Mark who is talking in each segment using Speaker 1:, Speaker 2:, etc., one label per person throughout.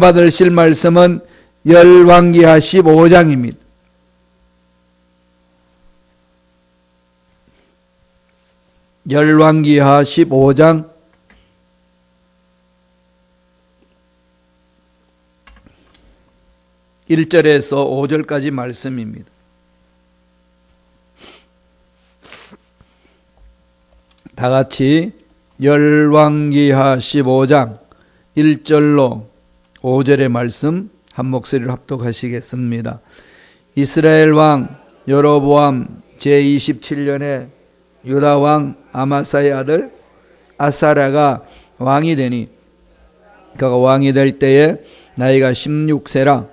Speaker 1: 받으실 말씀은 열왕기하 15장입니다. 열왕기하 15장 1절에서 5절까지 말씀입니다. 다 같이 열왕기하 15장 1절로 5절의 말씀 한 목소리로 합독하시겠습니다. 이스라엘 왕 여로보암 제27년에 유다 왕 아마사의 아들 아사랴가 왕이 되니 그가 왕이 될 때에 나이가 16세라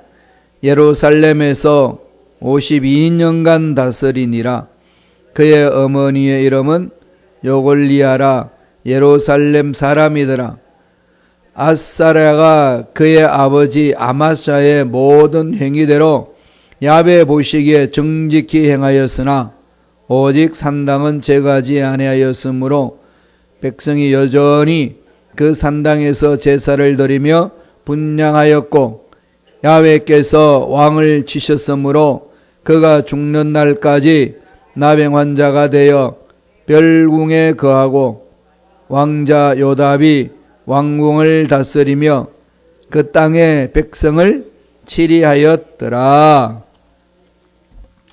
Speaker 1: 예루살렘에서 52년간 다스리니라. 그의 어머니의 이름은 요골리아라 예루살렘 사람이더라. 아사랴가 그의 아버지 아마샤의 모든 행위대로 야훼 보시기에 정직히 행하였으나 오직 산당은 제거하지 아니하였으므로 백성이 여전히 그 산당에서 제사를 드리며 분향하였고 야훼께서 왕을 치셨으므로 그가 죽는 날까지 나병 환자가 되어 별궁에 거하고 왕자 요답이 왕궁을 다스리며 그 땅의 백성을 치리하였더라.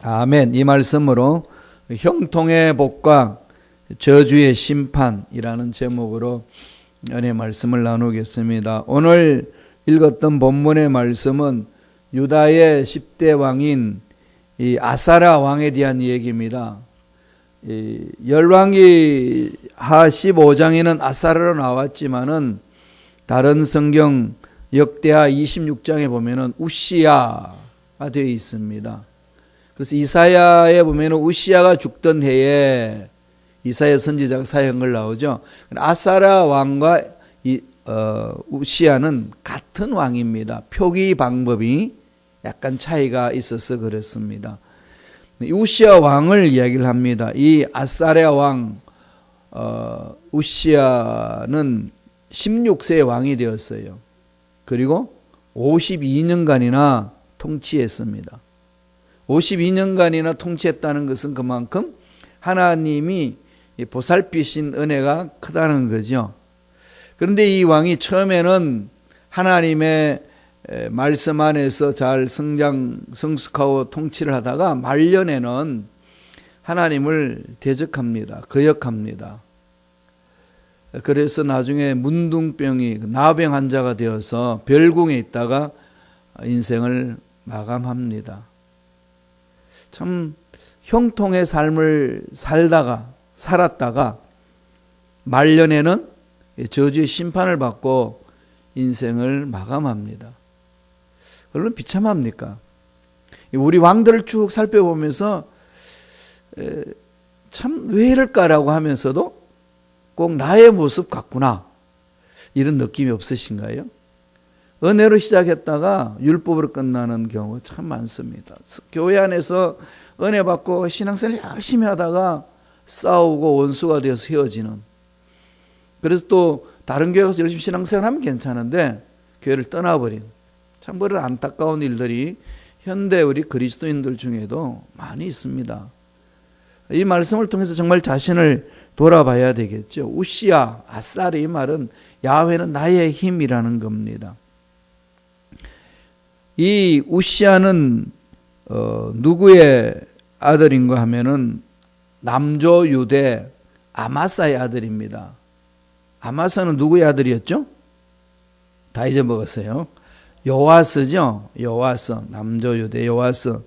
Speaker 1: 아멘. 이 말씀으로 형통의 복과 저주의 심판이라는 제목으로 은혜의 말씀을 나누겠습니다. 오늘 읽었던 본문의 말씀은 유다의 10대 왕인 이 아사랴 왕에 대한 얘기입니다. 열왕기하 15장에는 아사랴로 나왔지만은 다른 성경 역대하 26장에 보면은 우시야가 되어 있습니다. 그래서 이사야에 보면은 우시야가 죽던 해에 이사야 선지자가 사역한 걸 나오죠. 아사랴 왕과 우시야는 같은 왕입니다. 표기 방법이 약간 차이가 있어서 그렇습니다. 우시야 왕을 이야기를 합니다. 이 아사랴 왕 우시야는 16세의 왕이 되었어요. 그리고 52년간이나 통치했습니다. 52년간이나 통치했다는 것은 그만큼 하나님이 보살피신 은혜가 크다는 거죠. 그런데 이 왕이 처음에는 하나님의 말씀 안에서 잘 성숙하고 통치를 하다가 말년에는 하나님을 대적합니다. 거역합니다. 그래서 나중에 문둥병이 나병 환자가 되어서 별궁에 있다가 인생을 마감합니다. 참 형통의 삶을 살았다가 말년에는 저주의 심판을 받고 인생을 마감합니다. 얼마나 비참합니까? 우리 왕들을 쭉 살펴보면서 참 왜 이럴까라고 하면서도 꼭 나의 모습 같구나 이런 느낌이 없으신가요? 은혜로 시작했다가 율법으로 끝나는 경우가 참 많습니다. 교회 안에서 은혜 받고 신앙생활 열심히 하다가 싸우고 원수가 되어서 헤어지는, 그래서 또 다른 교회 가서 열심히 신앙생활하면 괜찮은데 교회를 떠나버린 참 그런 안타까운 일들이 현대 우리 그리스도인들 중에도 많이 있습니다. 이 말씀을 통해서 정말 자신을 돌아봐야 되겠죠. 우시야, 아사랴, 이 말은 야훼는 나의 힘이라는 겁니다. 이 우시야는 누구의 아들인가 하면은 남조 유대 아마사의 아들입니다. 아마사는 누구의 아들이었죠? 다 잊어먹었어요. 요아스죠. 요아스, 남조 유대 요아스.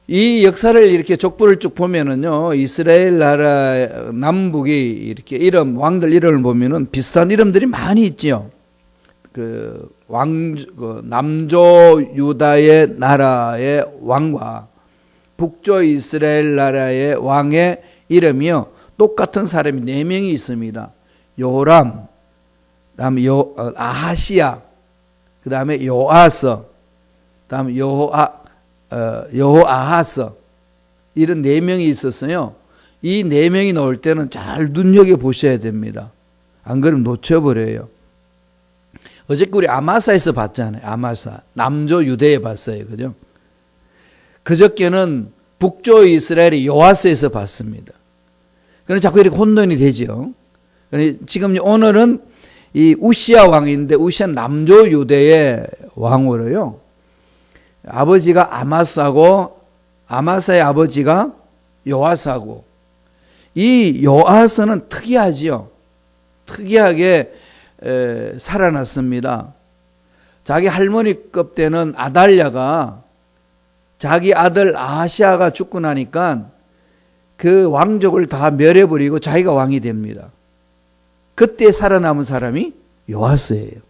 Speaker 1: 이 역사를 이렇게 족보를 쭉 보면은요, 이스라엘 나라 남북이 이렇게 왕들 이름을 보면은 비슷한 이름들이 많이 있지요. 남조 유다의 나라의 왕과 북조 이스라엘 나라의 왕의 이름이요, 똑같은 사람이 4명이 있습니다. 요람, 그다음에 아하시야, 그다음에 요아스, 그다음에 여호아하스, 이런 4명이 있었어요. 이 4명이 나올 때는 잘 눈여겨 보셔야 됩니다. 안 그러면 놓쳐버려요. 어저께 우리 아마사에서 봤잖아요. 아마사. 남조 유대에 봤어요. 그죠? 그저께는 북조 이스라엘의 요아스에서 봤습니다. 그래서 자꾸 이렇게 혼돈이 되죠. 지금 오늘은 이 우시야 왕인데, 우시야 남조 유대의 왕으로요. 아버지가 아마사고, 아마사의 아버지가 요아사고, 이 요아스는 특이하지요. 특이하게 살아났습니다. 자기 할머니급 때는 아달랴가 자기 아들 아하시아가 죽고 나니까 그 왕족을 다 멸해버리고 자기가 왕이 됩니다. 그때 살아남은 사람이 요아스예요.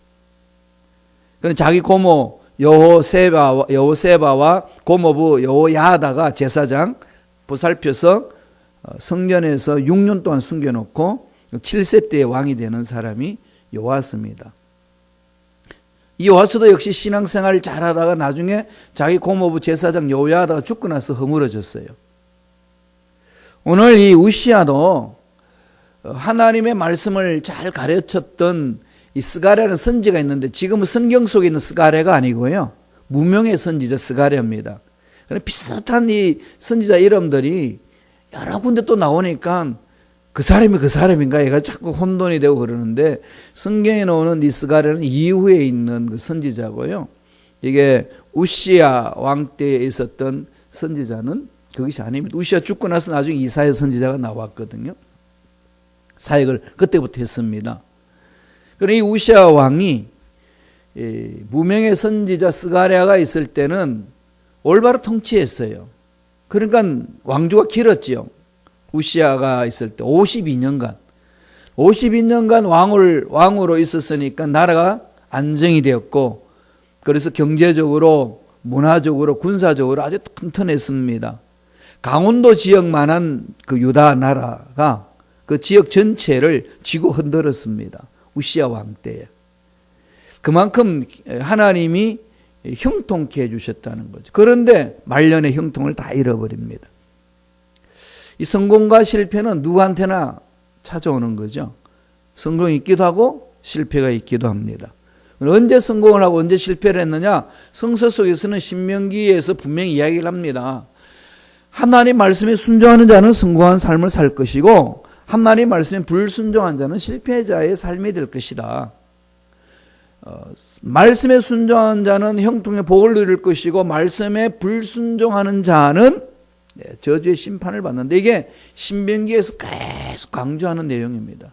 Speaker 1: 그럼 자기 고모 여호세바와 고모부 여호야다가 제사장 보살펴서 성전에서 6년 동안 숨겨놓고 7세 때에 왕이 되는 사람이 요아스입니다. 이 요아스도 역시 신앙생활을 잘하다가 나중에 자기 고모부 제사장 여호야다가 죽고 나서 허물어졌어요. 오늘 이 우시야도 하나님의 말씀을 잘 가르쳤던 이 스가랴라는 선지가 있는데, 지금은 성경 속에 있는 스가랴가 아니고요, 무명의 선지자 스가랴입니다. 비슷한 이 선지자 이름들이 여러 군데 또 나오니까 그 사람이 그 사람인가 얘가 자꾸 혼돈이 되고 그러는데, 성경에 나오는 이 스가랴는 이후에 있는 그 선지자고요. 이게 우시야 왕 때에 있었던 선지자는 그것이 아닙니다. 우시야 죽고 나서 나중에 이사야 선지자가 나왔거든요. 사역을 그때부터 했습니다. 그러나 이 우시야 왕이 무명의 선지자 스가랴가 있을 때는 올바로 통치했어요. 그러니까 왕조가 길었지요. 우시야가 있을 때 52년간 왕으로 있었으니까 나라가 안정이 되었고, 그래서 경제적으로, 문화적으로, 군사적으로 아주 튼튼했습니다. 강원도 지역만한 그 유다 나라가 그 지역 전체를 쥐고 흔들었습니다. 우시야 왕 때에. 그만큼 하나님이 형통케 해주셨다는 거죠. 그런데 말년에 형통을 다 잃어버립니다. 이 성공과 실패는 누구한테나 찾아오는 거죠. 성공이 있기도 하고 실패가 있기도 합니다. 언제 성공을 하고 언제 실패를 했느냐? 성서 속에서는 신명기에서 분명히 이야기를 합니다. 하나님 말씀에 순종하는 자는 성공한 삶을 살 것이고, 하나님 말씀에 불순종한 자는 실패자의 삶이 될 것이다. 말씀에 순종하는 자는 형통의 복을 누릴 것이고, 말씀에 불순종하는 자는 저주의 심판을 받는데, 이게 신명기에서 계속 강조하는 내용입니다.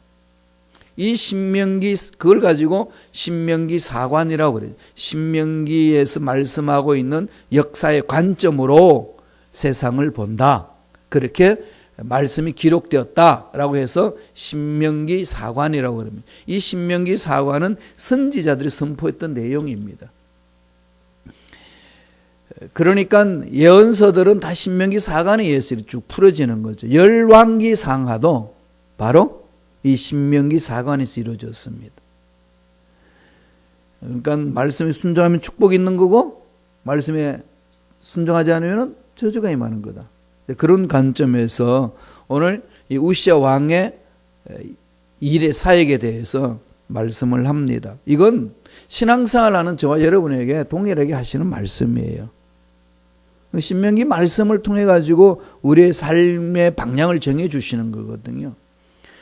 Speaker 1: 이 신명기, 그걸 가지고 신명기 사관이라고 그래요. 신명기에서 말씀하고 있는 역사의 관점으로 세상을 본다. 그렇게 말씀이 기록되었다라고 해서 신명기 사관이라고 그럽니다. 이 신명기 사관은 선지자들이 선포했던 내용입니다. 그러니까 예언서들은 다 신명기 사관에 의해서 쭉 풀어지는 거죠. 열왕기 상하도 바로 이 신명기 사관에서 이루어졌습니다. 그러니까 말씀에 순종하면 축복이 있는 거고, 말씀에 순종하지 않으면 저주가 임하는 거다. 그런 관점에서 오늘 이 우시야 왕의 일의 사역에 대해서 말씀을 합니다. 이건 신앙생활하는 저와 여러분에게 동일하게 하시는 말씀이에요. 신명기 말씀을 통해 가지고 우리의 삶의 방향을 정해 주시는 거거든요.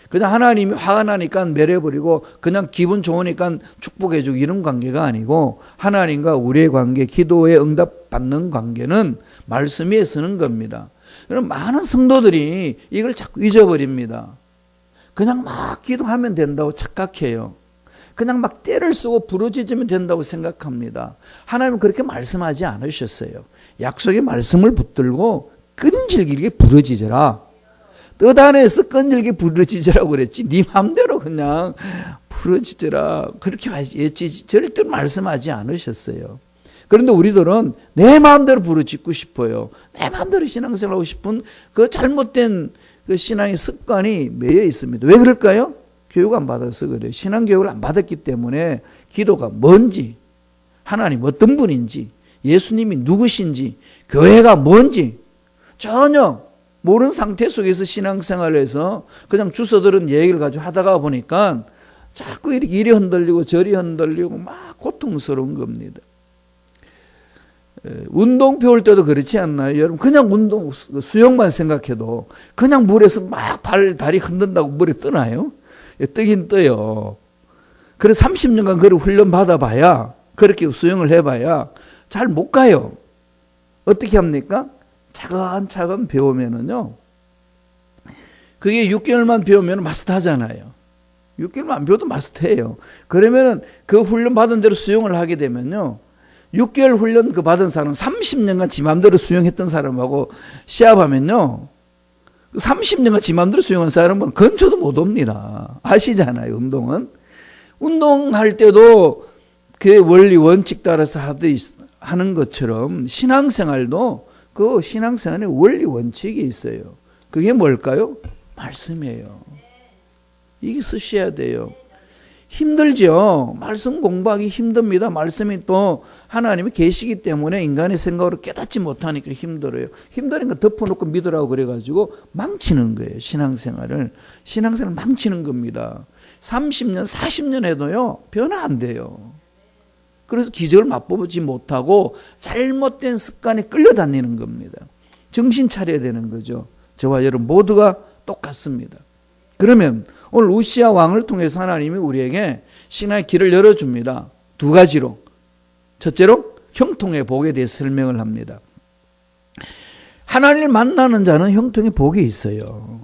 Speaker 1: 그냥 하나님이 화가 나니까 멸해버리고 그냥 기분 좋으니까 축복해주고 이런 관계가 아니고, 하나님과 우리의 관계, 기도에 응답받는 관계는 말씀 위에 서는 겁니다. 그럼 많은 성도들이 이걸 자꾸 잊어버립니다. 그냥 막 기도하면 된다고 착각해요. 그냥 막 떼를 쓰고 부르짖으면 된다고 생각합니다. 하나님은 그렇게 말씀하지 않으셨어요. 약속의 말씀을 붙들고 끈질기게 부르짖어라. 뜻 안에서 끈질게 부르짖으라고 그랬지, 네 마음대로 그냥 부르짖으라 그렇게 했지 절대 말씀하지 않으셨어요. 그런데 우리들은 내 마음대로 부르짖고 싶어요. 내 마음대로 신앙생활하고 싶은 그 잘못된 그 신앙의 습관이 매여 있습니다. 왜 그럴까요? 교육 안 받아서 그래요. 신앙교육을 안 받았기 때문에 기도가 뭔지, 하나님 어떤 분인지, 예수님이 누구신지, 교회가 뭔지 전혀 모르는 상태 속에서 신앙생활을 해서 그냥 주워 들은 얘기를 가지고 하다가 보니까 자꾸 이리 흔들리고 저리 흔들리고 막 고통스러운 겁니다. 운동 배울 때도 그렇지 않나요? 여러분 그냥 수영만 생각해도 그냥 물에서 막 다리 흔든다고 물에 뜨나요? 뜨긴 떠요. 그래서 30년간 그걸 훈련 받아봐야, 그렇게 수영을 해봐야 잘 못 가요. 어떻게 합니까? 차근차근 배우면은요, 그게 6개월만 배우면 마스터하잖아요. 6개월만 안 배워도 마스터해요. 그러면은 그 훈련 받은 대로 수영을 하게 되면요, 6개월 훈련 그 받은 사람 30년간 지 맘대로 수영했던 사람하고 시합하면요, 30년간 지 맘대로 수영한 사람은 근처도 못 옵니다. 아시잖아요. 운동할 때도 그 원리 원칙 따라서 하는 것처럼 신앙생활도 그 신앙생활에 원리 원칙이 있어요. 그게 뭘까요? 말씀이에요. 이게 쓰셔야 돼요. 힘들죠. 말씀 공부하기 힘듭니다. 말씀이 또 하나님이 계시기 때문에 인간의 생각으로 깨닫지 못하니까 힘들어요. 힘드니까 덮어놓고 믿으라고 그래가지고 망치는 거예요. 신앙생활을 망치는 겁니다. 30년 40년 해도요 변화 안 돼요. 그래서 기적을 맛보지 못하고 잘못된 습관에 끌려다니는 겁니다. 정신 차려야 되는 거죠. 저와 여러분 모두가 똑같습니다. 그러면 오늘 우시야 왕을 통해서 하나님이 우리에게 신앙의 길을 열어줍니다. 두 가지로. 첫째로 형통의 복에 대해서 설명을 합니다. 하나님을 만나는 자는 형통의 복이 있어요.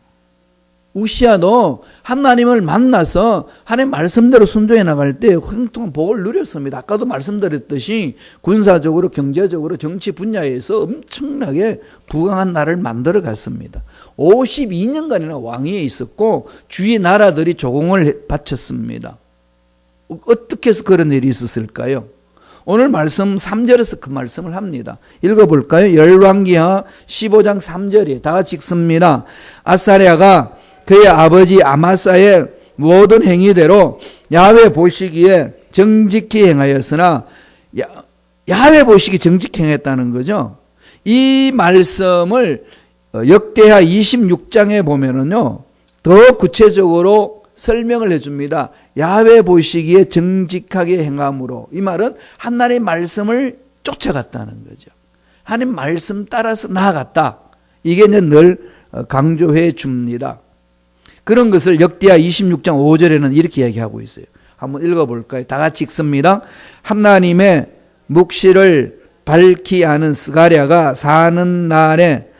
Speaker 1: 우시야도 하나님을 만나서 하나님 말씀대로 순종해 나갈 때 형통한 복을 누렸습니다. 아까도 말씀드렸듯이 군사적으로 경제적으로 정치 분야에서 엄청나게 부강한 나라를 만들어 갔습니다. 52년간이나 왕위에 있었고 주위 나라들이 조공을 바쳤습니다. 어떻게 해서 그런 일이 있었을까요? 오늘 말씀 3절에서 그 말씀을 합니다. 읽어볼까요? 열왕기하 15장 3절에 다 같이 읽습니다. 아사랴가 그의 아버지 아마사의 모든 행위대로 야훼 보시기에 정직히 행하였으나 야훼 보시기 정직히 행했다는 거죠. 이 말씀을 역대하 26장에 보면은요 더 구체적으로 설명을 해줍니다. 야훼 보시기에 정직하게 행함으로, 이 말은 하나님의 말씀을 쫓아갔다는 거죠. 하나님 말씀 따라서 나아갔다. 이게 이제 늘 강조해 줍니다. 그런 것을 역대하 26장 5절에는 이렇게 이야기하고 있어요. 한번 읽어볼까요? 다 같이 읽습니다. 하나님의 묵시를 밝히 아는 스가랴가 사는 날에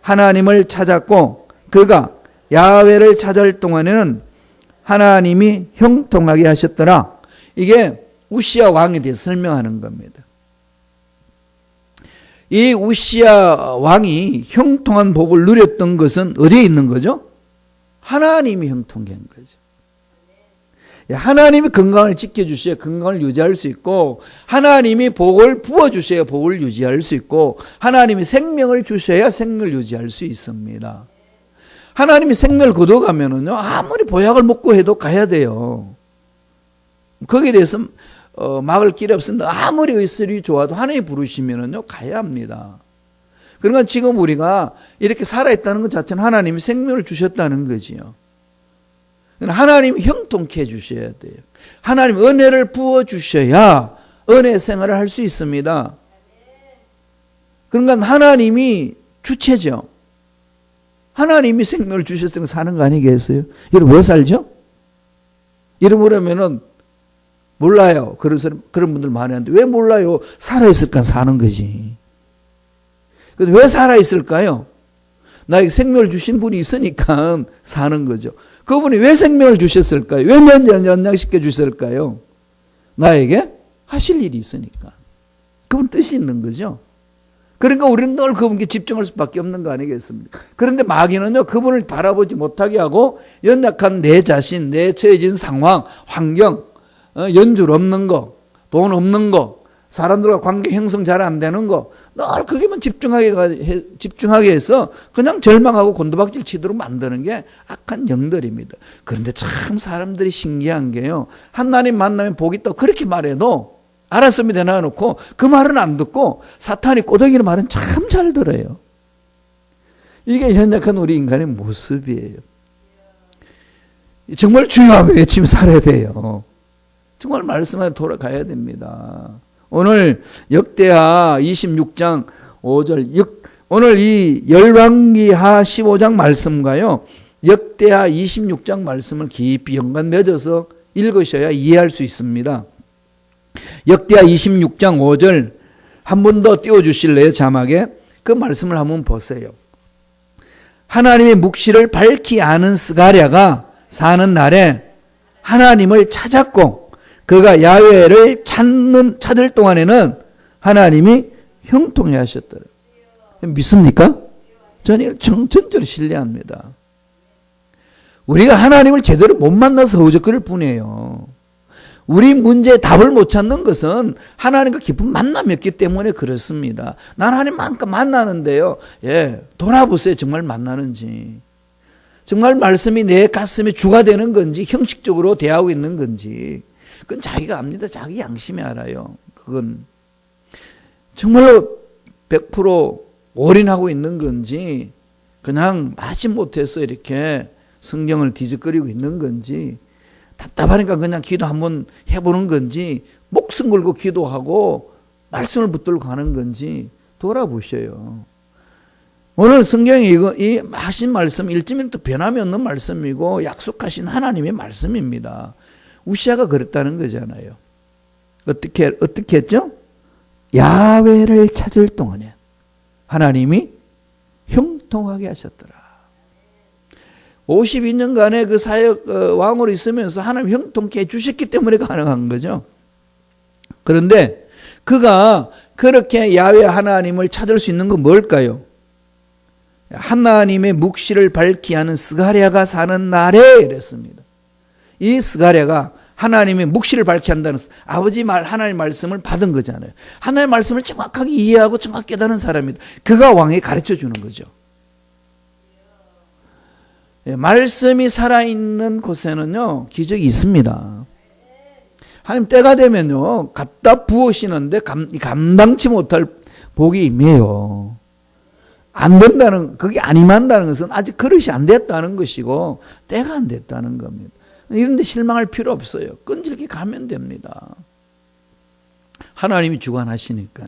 Speaker 1: 하나님을 찾았고 그가 야훼를 찾을 동안에는 하나님이 형통하게 하셨더라. 이게 우시야 왕에 대해서 설명하는 겁니다. 이 우시야 왕이 형통한 복을 누렸던 것은 어디에 있는 거죠? 하나님이 형통한 거죠. 하나님이 건강을 지켜주셔야 건강을 유지할 수 있고, 하나님이 복을 부어주셔야 복을 유지할 수 있고, 하나님이 생명을 주셔야 생명을 유지할 수 있습니다. 하나님이 생명을 거둬가면은요, 아무리 보약을 먹고 해도 가야 돼요. 거기에 대해서 막을 길이 없습니다. 아무리 의술이 좋아도 하나님이 부르시면은요, 가야 합니다. 그러니까 지금 우리가 이렇게 살아있다는 것 자체는 하나님이 생명을 주셨다는 거지요. 하나님이 형통케 해주셔야 돼요. 하나님 은혜를 부어주셔야 은혜 생활을 할 수 있습니다. 그러니까 하나님이 주체죠. 하나님이 생명을 주셨으면 사는 거 아니겠어요? 여러분 왜 살죠? 이러면은 몰라요. 그런 분들 많은데 왜 몰라요? 살아있을까 사는 거지. 근데 왜 살아있을까요? 나에게 생명을 주신 분이 있으니까 사는 거죠. 그분이 왜 생명을 주셨을까요? 왜 연장시켜 주셨을까요? 나에게 하실 일이 있으니까. 그분 뜻이 있는 거죠. 그러니까 우리는 늘 그분께 집중할 수밖에 없는 거 아니겠습니까? 그런데 마귀는요, 그분을 바라보지 못하게 하고 연약한 내 자신, 내 처해진 상황, 환경, 연줄 없는 거, 돈 없는 거, 사람들과 관계 형성 잘 안 되는 거, 늘 그게만 집중하게 해서 그냥 절망하고 곤두박질 치도록 만드는 게 악한 영들입니다. 그런데 참 사람들이 신기한 게요, 하나님 만나면 복이 있다고 그렇게 말해도 알았습니다 내놔놓고 그 말은 안 듣고 사탄이 꼬드기는 말은 참 잘 들어요. 이게 연약한 우리 인간의 모습이에요. 정말 중요하면 외치며 살아야 돼요. 정말 말씀에 돌아가야 됩니다. 오늘 역대하 26장 5절, 오늘 이 열왕기하 15장 말씀과요, 역대하 26장 말씀을 깊이 연관 맺어서 읽으셔야 이해할 수 있습니다. 역대하 26장 5절 한 번 더 띄워주실래요? 자막에 그 말씀을 한번 보세요. 하나님의 묵시를 밝히 아는 스가랴가 사는 날에 하나님을 찾았고 그가 야훼를 찾을 동안에는 하나님이 형통해 하셨더라. 믿습니까? 저는 전적으로 신뢰합니다. 우리가 하나님을 제대로 못 만나서 허우적거릴 뿐이에요. 우리 문제에 답을 못 찾는 것은 하나님과 깊은 만남이 없기 때문에 그렇습니다. 난 하나님만큼 만나는데요. 돌아보세요. 정말 만나는지. 정말 말씀이 내 가슴에 주가 되는 건지 형식적으로 대하고 있는 건지 그건 자기가 압니다. 자기 양심이 알아요. 그건 정말로 100% 올인하고 있는 건지 그냥 마지못해서 이렇게 성경을 뒤적거리고 있는 건지 답답하니까 그냥 기도 한번 해보는 건지 목숨 걸고 기도하고 말씀을 붙들고 가는 건지 돌아보셔요. 오늘 성경에 이 하신 말씀 1절부터 변함이 없는 말씀이고 약속하신 하나님의 말씀입니다. 우시아가 그랬다는 거잖아요. 어떻게 했죠? 야훼를 찾을 동안에 하나님이 형통하게 하셨더라. 52년간의 그 사역 왕으로 있으면서 하나님 형통케 해주셨기 때문에 가능한 거죠. 그런데 그가 그렇게 야훼 하나님을 찾을 수 있는 건 뭘까요? 하나님의 묵시를 밝히 하는 스가랴가 사는 날에 이랬습니다. 이 스가랴가 하나님의 묵시를 밝히 한다는 아버지 말 하나님의 말씀을 받은 거잖아요. 하나님의 말씀을 정확하게 이해하고 정확하게 깨닫는 사람이다. 그가 왕에 가르쳐 주는 거죠. 말씀이 살아있는 곳에는요 기적이 있습니다. 하나님 때가 되면요 갖다 부으시는데 감당치 못할 복이 임해요. 안 된다는, 그게 안 임한다는 것은 아직 그릇이 안 됐다는 것이고 때가 안 됐다는 겁니다. 이런 데 실망할 필요 없어요. 끈질게 가면 됩니다. 하나님이 주관하시니까요.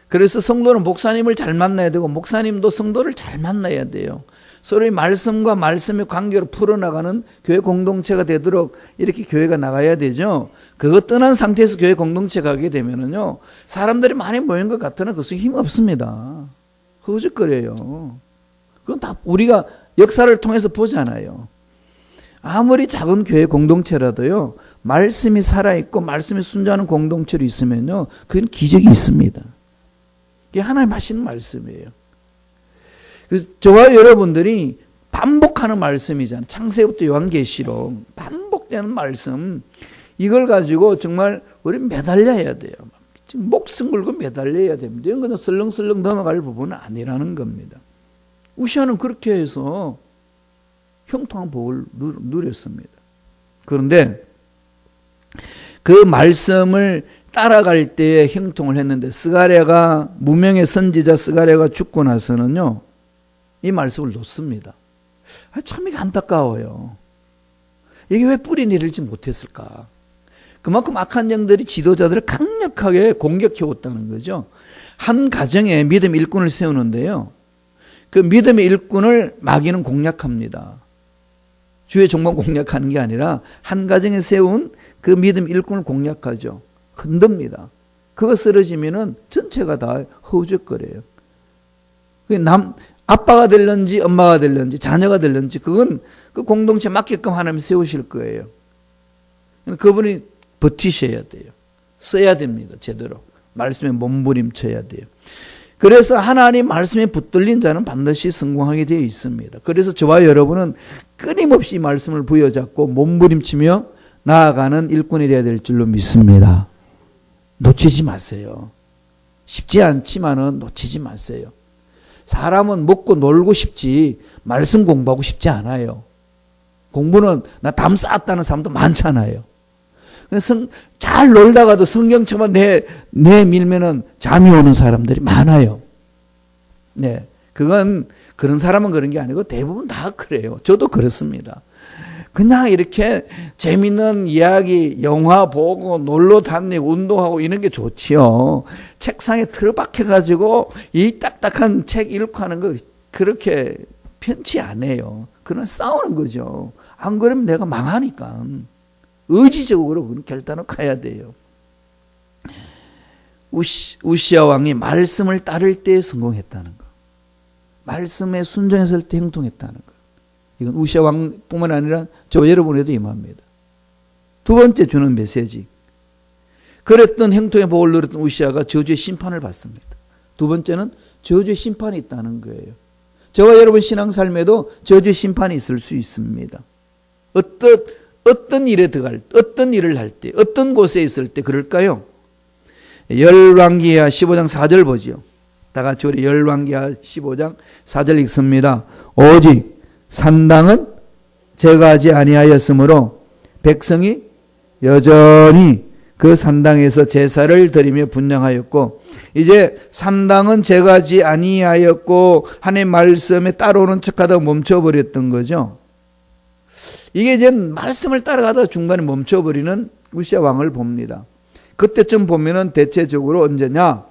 Speaker 1: 그래서 성도는 목사님을 잘 만나야 되고 목사님도 성도를 잘 만나야 돼요. 서로의 말씀과 말씀의 관계로 풀어나가는 교회 공동체가 되도록 이렇게 교회가 나가야 되죠. 그거 떠난 상태에서 교회 공동체가 가게 되면은요 사람들이 많이 모인 것 같으나 그것은 힘 없습니다. 허우적거려요. 그건 다 우리가 역사를 통해서 보잖아요. 아무리 작은 교회 공동체라도요 말씀이 살아있고 말씀이 순종하는 공동체로 있으면요 그건 기적이 있습니다. 이게 하나님 하시는 말씀이에요. 그래서 저와 여러분들이 반복하는 말씀이잖아요. 창세부터 요한계시록 반복되는 말씀, 이걸 가지고 정말 우리 매달려야 돼요. 목숨 걸고 매달려야 됩니다. 이건 그냥 설렁설렁 넘어갈 부분은 아니라는 겁니다. 우시아는 그렇게 해서 형통한 복을 누렸습니다. 그런데 그 말씀을 따라갈 때에 형통을 했는데 스가랴가 무명의 선지자 스가랴가 죽고 나서는요 이 말씀을 놓습니다. 참 이게 안타까워요. 이게 왜 뿌리 내리지 못했을까? 그만큼 악한 영들이 지도자들을 강력하게 공격해왔다는 거죠. 한 가정에 믿음 일꾼을 세우는데요. 그 믿음의 일꾼을 마귀는 공략합니다. 주의 종만 공략하는 게 아니라 한 가정에 세운 그 믿음 일꾼을 공략하죠. 흔듭니다. 그거 쓰러지면은 전체가 다 허우적거려요. 아빠가 될런지 엄마가 될런지 자녀가 될런지 그건 그 공동체 맞게끔 하나님 세우실 거예요. 그분이 버티셔야 돼요. 써야 됩니다. 제대로. 말씀에 몸부림쳐야 돼요. 그래서 하나님 말씀에 붙들린 자는 반드시 성공하게 되어 있습니다. 그래서 저와 여러분은 끊임없이 말씀을 부여잡고 몸부림치며 나아가는 일꾼이 되어야 될 줄로 믿습니다. 놓치지 마세요. 쉽지 않지만은 놓치지 마세요. 사람은 먹고 놀고 싶지 말씀 공부하고 싶지 않아요. 공부는 나 담 쌓았다는 사람도 많잖아요. 잘 놀다가도 성경처럼 내밀면은 잠이 오는 사람들이 많아요. 네. 그건 그런 사람은 그런 게 아니고 대부분 다 그래요. 저도 그렇습니다. 그냥 이렇게 재밌는 이야기, 영화 보고 놀러 다니고 운동하고 이런 게 좋지요. 책상에 틀박해가지고 이 딱딱한 책 읽고 하는 거 그렇게 편치 않아요. 그러나 싸우는 거죠. 안 그러면 내가 망하니까. 의지적으로 그런 결단을 가야 돼요. 우시야 왕이 말씀을 따를 때 성공했다는 거. 말씀에 순종했을 때 행동했다는 거. 이건 우시야 왕뿐만 아니라 저 여러분에도 임합니다. 두 번째 주는 메시지. 그랬던 행동의 복을 누렸던 우시야가 저주의 심판을 받습니다. 두 번째는 저주의 심판이 있다는 거예요. 저와 여러분 신앙 삶에도 저주의 심판이 있을 수 있습니다. 어떤 일에 들어갈 때, 어떤 일을 할 때, 어떤 곳에 있을 때 그럴까요? 열왕기하 15장 4절 보지요. 다 같이 우리 열왕기하 15장 4절 읽습니다. 오직 산당은 제거하지 아니하였으므로 백성이 여전히 그 산당에서 제사를 드리며 분향하였고, 이제 산당은 제거하지 아니하였고 하나님의 말씀에 따라오는 척하다가 멈춰버렸던 거죠. 이게 이제 말씀을 따라가다가 중간에 멈춰버리는 우시야 왕을 봅니다. 그때쯤 보면은 대체적으로 언제냐?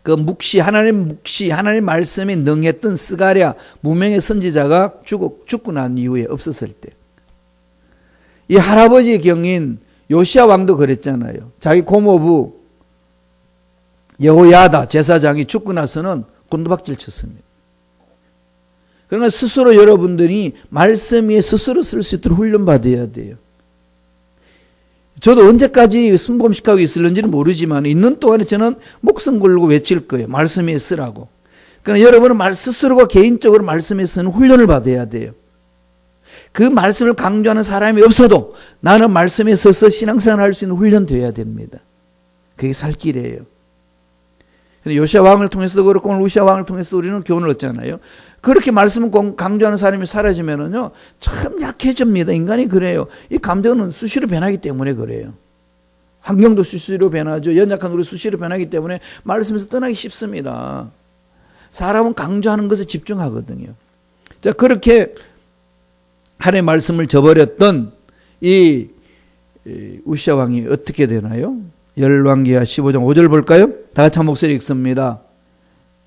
Speaker 1: 그 하나님 말씀에 능했던 스가랴 무명의 선지자가 죽고 난 이후에 없었을 때. 이 할아버지 경인 요시야 왕도 그랬잖아요. 자기 고모부 여호야다 제사장이 죽고 나서는 곤두박질 쳤습니다. 그러나 스스로 여러분들이 말씀 위에 스스로 쓸 수 있도록 훈련받아야 돼요. 저도 언제까지 순범식하고 있을는지는 모르지만 있는 동안에 저는 목숨 걸고 외칠 거예요. 말씀 위에 쓰라고. 그러나 여러분은 스스로가 개인적으로 말씀 위에 쓰는 훈련을 받아야 돼요. 그 말씀을 강조하는 사람이 없어도 나는 말씀에 서서 신앙생활을 할 수 있는 훈련 되어야 됩니다. 그게 살 길이에요. 요시야 왕을 통해서도 그렇고 오늘 우시야 왕을 통해서도 우리는 교훈을 얻잖아요. 그렇게 말씀을 강조하는 사람이 사라지면은요, 참 약해집니다. 인간이 그래요. 이 감정은 수시로 변하기 때문에 그래요. 환경도 수시로 변하죠. 연약한 우리 수시로 변하기 때문에 말씀에서 떠나기 쉽습니다. 사람은 강조하는 것에 집중하거든요. 자, 그렇게 하나님의 말씀을 저버렸던 이 우시야 왕이 어떻게 되나요? 열왕기하 15장 5절 볼까요? 다 같이 한 목소리 읽습니다.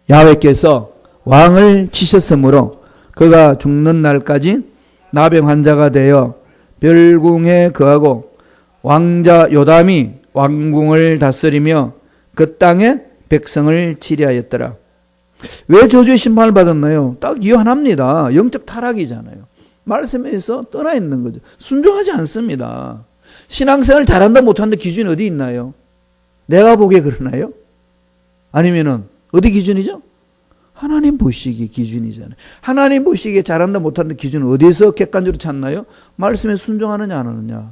Speaker 1: 야훼께서 왕을 치셨으므로 그가 죽는 날까지 나병 환자가 되어 별궁에 거하고 왕자 요담이 왕궁을 다스리며 그 땅에 백성을 치리하였더라. 왜 저주의 심판을 받았나요? 딱 이유 하나입니다. 영적 타락이잖아요. 말씀에서 떠나 있는 거죠. 순종하지 않습니다. 신앙생활 잘한다 못한다 기준이 어디 있나요? 내가 보기에 그러나요? 아니면은 어디 기준이죠? 하나님 보시기에 기준이잖아요. 하나님 보시기에 잘한다 못한다 기준은 어디서 객관적으로 찾나요? 말씀에 순종하느냐 안 하느냐.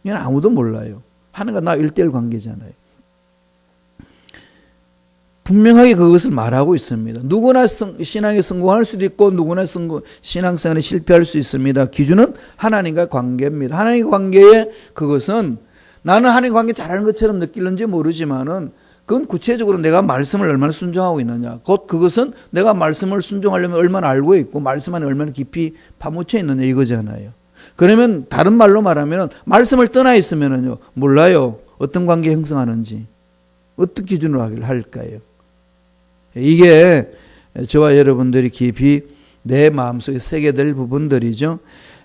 Speaker 1: 이건 아무도 몰라요. 하나님과 나 1대1 관계잖아요. 분명하게 그것을 말하고 있습니다. 누구나 신앙에 성공할 수도 있고 누구나 신앙생활에 실패할 수 있습니다. 기준은 하나님과 관계입니다. 하나님과 관계에 그것은 나는 하나님 관계 잘하는 것처럼 느끼는지 모르지만은 그건 구체적으로 내가 말씀을 얼마나 순종하고 있느냐. 곧 그것은 내가 말씀을 순종하려면 얼마나 알고 있고 말씀 안에 얼마나 깊이 파묻혀 있느냐 이거잖아요. 그러면 다른 말로 말하면 말씀을 떠나 있으면은요 몰라요. 어떤 관계 형성하는지 어떤 기준으로 할까요? 이게 저와 여러분들이 깊이 내 마음속에 새게 될 부분들이죠.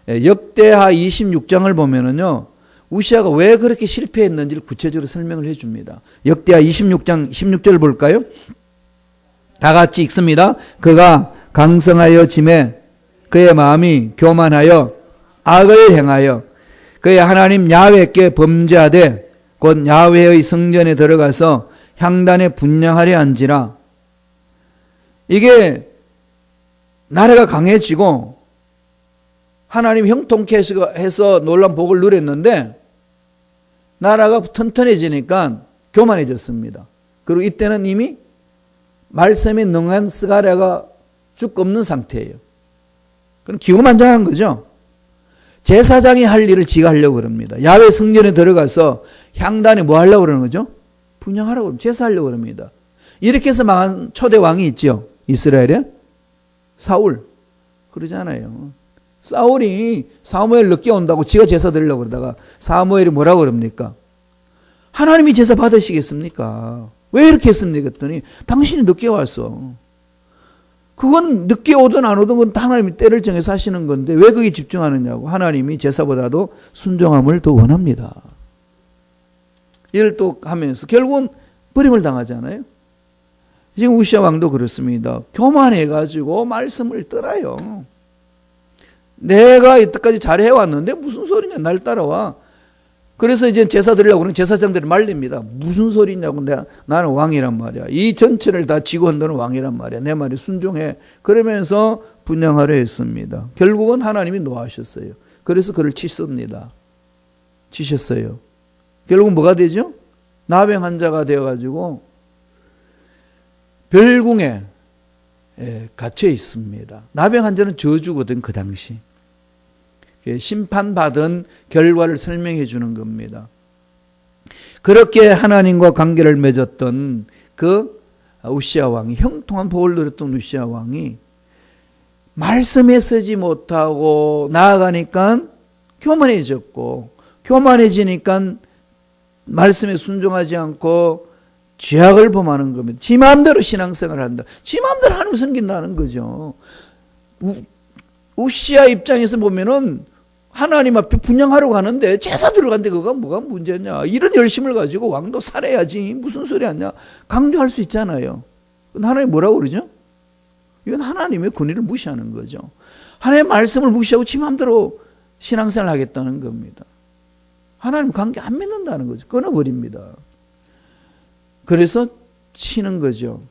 Speaker 1: 역대하 26장을 보면은요. 우시야가 왜 그렇게 실패했는지를 구체적으로 설명을 해줍니다. 역대하 26장 16절 볼까요? 다 같이 읽습니다. 그가 강성하여 짐에 그의 마음이 교만하여 악을 행하여 그의 하나님 야훼께 범죄하되 곧 야훼의 성전에 들어가서 향단에 분향하려 한지라. 이게 나라가 강해지고 하나님 형통케 해서 놀라운 복을 누렸는데 나라가 튼튼해지니까 교만해졌습니다. 그리고 이때는 이미 말씀에 능한 스가랴가 쭉 없는 상태예요. 그럼 기고만장한 거죠. 제사장이 할 일을 지가 하려고 그럽니다. 야훼 성전에 들어가서 향단에 뭐 하려고 그러는 거죠? 분향하라고 그럽니다. 제사하려고 그럽니다. 이렇게 해서 망한 초대 왕이 있죠. 이스라엘에 사울 그러잖아요. 사울이 사무엘 늦게 온다고 지가 제사 드리려고 그러다가 사무엘이 뭐라고 그럽니까? 하나님이 제사 받으시겠습니까? 왜 이렇게 했습니까? 그랬더니 당신이 늦게 왔어. 그건 늦게 오든 안 오든 그건 하나님이 때를 정해서 하시는 건데 왜 거기에 집중하느냐고. 하나님이 제사보다도 순종함을 더 원합니다. 이를 또 하면서 결국은 버림을 당하잖아요. 지금 우시아 왕도 그렇습니다. 교만해가지고 말씀을 떠나요. 내가 이때까지 잘해왔는데 무슨 소리냐, 날 따라와. 그래서 이제 제사 드리려고 그러면 제사장들이 말립니다. 무슨 소리냐고. 나는 왕이란 말이야. 이 전체를 다 지고 한다는 왕이란 말이야. 내 말에 순종해. 그러면서 분양하려 했습니다. 결국은 하나님이 노하셨어요. 그래서 그를 치셨습니다. 치셨어요. 결국은 뭐가 되죠? 나병 환자가 되어가지고 별궁에 갇혀 있습니다. 나병 환자는 저주거든, 그 당시. 심판받은 결과를 설명해 주는 겁니다. 그렇게 하나님과 관계를 맺었던 그 우시아 왕이, 형통한 복을 누렸던 우시아 왕이 말씀에 서지 못하고 나아가니까 교만해졌고, 교만해지니까 말씀에 순종하지 않고 죄악을 범하는 겁니다. 지 마음대로 신앙생활을 한다. 지 마음대로 하나님 섬긴다는 거죠. 우시아 입장에서 보면은 하나님 앞에 분향하러 가는데 제사 들어간데 그거 뭐가 문제냐. 이런 열심을 가지고 왕도 살아야지. 무슨 소리 하냐. 강조할 수 있잖아요. 하나님 뭐라고 그러죠? 이건 하나님의 권위를 무시하는 거죠. 하나님의 말씀을 무시하고 지 마음대로 신앙생활을 하겠다는 겁니다. 하나님 관계 안 맺는다는 거죠. 끊어버립니다. 그래서 치는 거죠.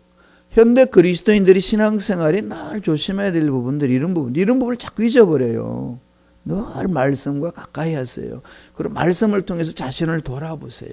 Speaker 1: 현대 그리스도인들이 신앙생활이 늘 조심해야 될 부분들이 이런 부분을 자꾸 잊어버려요. 늘 말씀과 가까이 하세요. 그리고 말씀을 통해서 자신을 돌아보세요.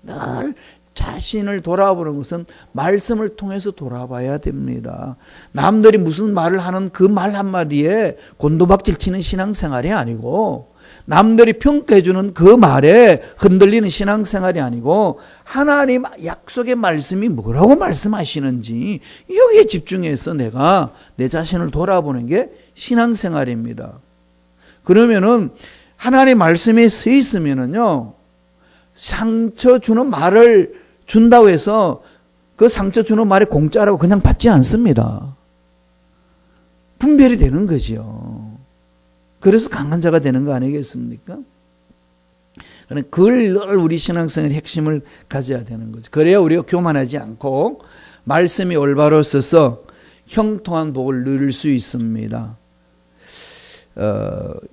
Speaker 1: 늘 자신을 돌아보는 것은 말씀을 통해서 돌아봐야 됩니다. 남들이 무슨 말을 하는 그 말 한마디에 곤두박질 치는 신앙생활이 아니고, 남들이 평가해주는 그 말에 흔들리는 신앙생활이 아니고, 하나님 약속의 말씀이 뭐라고 말씀하시는지 여기에 집중해서 내가 내 자신을 돌아보는 게 신앙생활입니다. 그러면은 하나님의 말씀에 서 있으면은요, 상처 주는 말을 준다고 해서 그 상처 주는 말이 공짜라고 그냥 받지 않습니다. 분별이 되는 거죠. 그래서 강한 자가 되는 거 아니겠습니까? 그걸 늘 우리 신앙생활의 핵심을 가져야 되는 거죠. 그래야 우리가 교만하지 않고 말씀이 올바로 서서 형통한 복을 누릴 수 있습니다.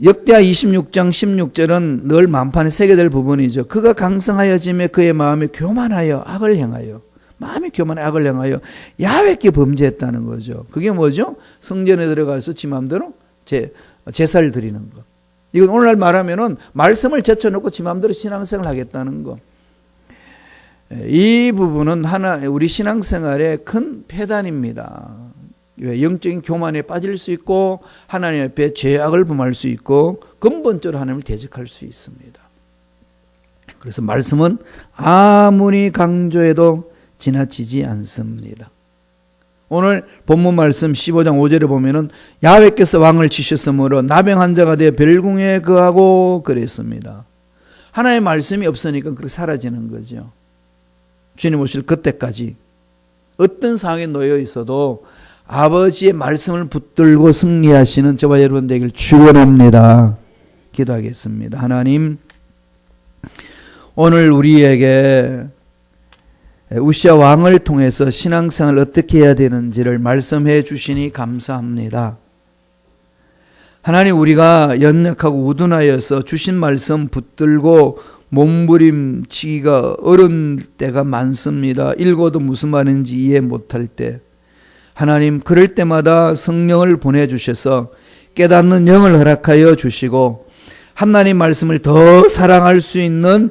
Speaker 1: 역대하 26장 16절은 늘 만판에 새겨될 부분이죠. 그가 강성하여짐에 그의 마음이 교만하여 악을 행하여, 마음이 교만해 악을 행하여 야훼께 범죄했다는 거죠. 그게 뭐죠? 성전에 들어가서 지 마음대로 제사를 드리는 것. 이건 오늘날 말하면은 말씀을 제쳐놓고 지 마음대로 신앙생활을 하겠다는 것. 이 부분은 우리 신앙생활의 큰 폐단입니다. 영적인 교만에 빠질 수 있고, 하나님 앞에 죄악을 범할 수 있고, 근본적으로 하나님을 대적할 수 있습니다. 그래서 말씀은 아무리 강조해도 지나치지 않습니다. 오늘 본문 말씀 15장 5절에 보면은 야훼께서 왕을 치셨으므로 나병 환자가 되어 별궁에 거하고 그랬습니다. 하나님의 말씀이 없으니까 그렇게 사라지는 거죠. 주님 오실 그때까지 어떤 상황에 놓여 있어도 아버지의 말씀을 붙들고 승리하시는 저와 여러분 되길 축원합니다. 기도하겠습니다. 하나님, 오늘 우리에게 우시아 왕을 통해서 신앙생활을 어떻게 해야 되는지를 말씀해 주시니 감사합니다. 하나님, 우리가 연약하고 우둔하여서 주신 말씀 붙들고 몸부림치기가 어려운 때가 많습니다. 읽어도 무슨 말인지 이해 못할 때, 하나님, 그럴 때마다 성령을 보내주셔서 깨닫는 영을 허락하여 주시고 하나님 말씀을 더 사랑할 수 있는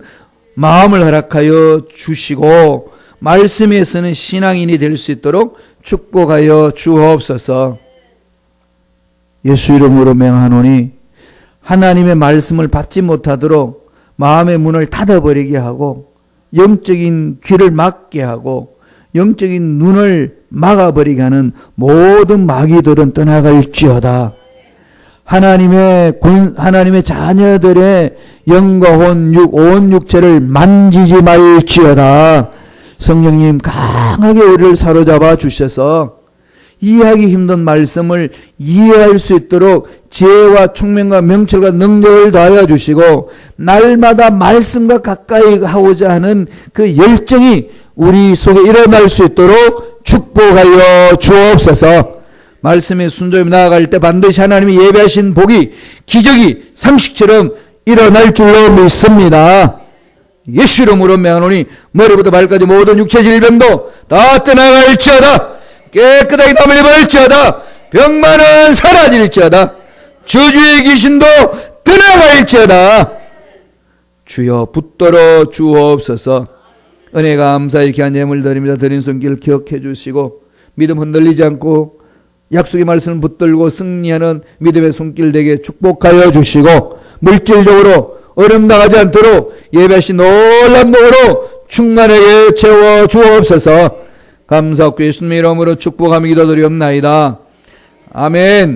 Speaker 1: 마음을 허락하여 주시고 말씀에서는 신앙인이 될 수 있도록 축복하여 주옵소서. 예수 이름으로 명하노니 하나님의 말씀을 받지 못하도록 마음의 문을 닫아버리게 하고 영적인 귀를 막게 하고 영적인 눈을 막아버리게 하는 모든 마귀들은 떠나갈지어다. 하나님의 자녀들의 영과 온 육체를 만지지 말지어다. 성령님 강하게 우리를 사로잡아 주셔서 이해하기 힘든 말씀을 이해할 수 있도록 지혜와 총명과 명철과 능력을 더하여 주시고 날마다 말씀과 가까이 하고자 하는 그 열정이 우리 속에 일어날 수 있도록 축복하여 주옵소서. 말씀에 순종히 나아갈 때 반드시 하나님이 예배하신 복이 기적이 상식처럼 일어날 줄로 믿습니다. 예수 이름으로 명하노니 머리부터 발까지 모든 육체 질병도 다 떠나갈지어다. 깨끗하게 땀을 입을지어다. 병만은 사라질지어다. 저주의 귀신도 떠나갈지어다. 주여 붙들어 주옵소서. 은혜 감사히 귀한 예물 드립니다. 드린 손길 기억해 주시고 믿음 흔들리지 않고 약속의 말씀을 붙들고 승리하는 믿음의 손길 되게 축복하여 주시고 물질적으로 어려움 당하지 않도록 예배하신 놀라운 복으로 충만하게 채워 주옵소서. 감사하고 예수님의 이름으로 축복하며 기도드리옵나이다. 아멘.